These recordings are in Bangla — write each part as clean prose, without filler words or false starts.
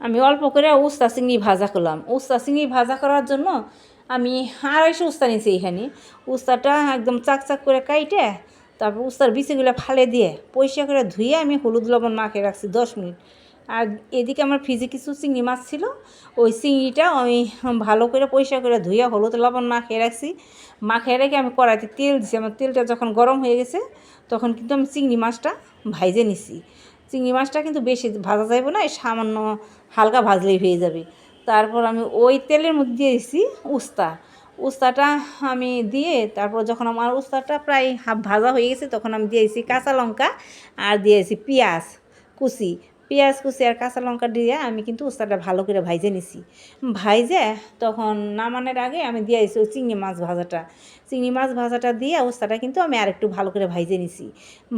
আমি অল্প করে উস্তা চিংড়ি ভাজা করলাম। উস্তা চিংড়ি ভাজা করার জন্য আমি 250 উস্তা নিয়েছি। এখানে উস্তাটা একদম চাকচাক করে কাইটে তারপর উস্তার বিচিগুলো ফালে দিয়ে পরিষ্কার করে ধুয়ে আমি হলুদ লবণ মাখিয়ে রাখছি 10 মিনিট। আর এদিকে আমার ফ্রিজে কিছু চিংড়ি মাছ ছিল, ওই চিংড়িটা আমি ভালো করে পরিষ্কার করে ধুয়ে হলুদ লবণ মাখিয়ে রাখছি। মাখিয়ে রেখে আমি কড়াইতে তেল দিছি। আমার তেলটা যখন গরম হয়ে গেছে তখন কিন্তু আমি চিংড়ি মাছটা ভাইজে নিছি। চিংড়ি মাছটা কিন্তু বেশি ভাজা যাবে না, সামান্য হালকা ভাজলেই হয়ে যাবে। তারপর আমি ওই তেলের মধ্যে দিয়ে দিছি উস্তাটা আমি দিয়ে তারপর যখন আমার উস্তাটা প্রায় হাফ ভাজা হয়ে গেছে তখন আমি দিয়েছি কাঁচা লঙ্কা আর দিয়েছি পেঁয়াজ কুচি আর কাঁচা লঙ্কা দিয়ে আমি কিন্তু উস্তাটা ভালো করে ভাইজে নিছি। ভাইজে তখন নামানোর আগে আমি দিয়েছি ওই চিংড়ি মাছ ভাজাটা দিয়ে উস্তাটা কিন্তু আমি আরেকটু ভালো করে ভাইজে নিছি।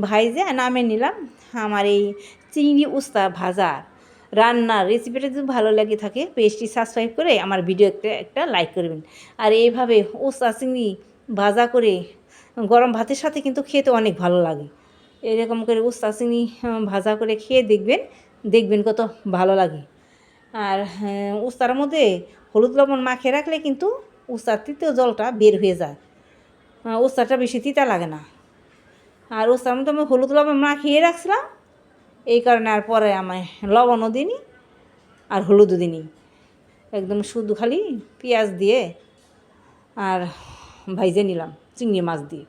ভাইজে নামিয়ে নিলাম। আমার এই চিংড়ি উস্তা ভাজা রান্নার রেসিপিটা যদি ভালো লাগে থাকে পেজটি সাবস্ক্রাইব করে আমার ভিডিও একটা লাইক করবেন। আর এইভাবে উস্তা চিংড়ি ভাজা করে গরম ভাতের সাথে কিন্তু খেতে অনেক ভালো লাগে। এরকম করে উস্তা চিংড়ি ভাজা করে খেয়ে দেখবেন কত ভালো লাগে। আর উস্তার মধ্যে হলুদ লবণ মাখিয়ে রাখলে কিন্তু উস্তার তিতেও জলটা বের হয়ে যায়, উস্তাটা বেশি তিতা লাগে না। আর উস্তার মধ্যে আমি হলুদ লবণ মাখিয়ে রাখছিলাম, এই কারণে আর পরে আমায় লবণও দিইনি আর হলুদও দিইনি। একদম শুধু খালি পেঁয়াজ দিয়ে আর ভাইজে নিলাম চিংড়ি মাছ দিয়ে।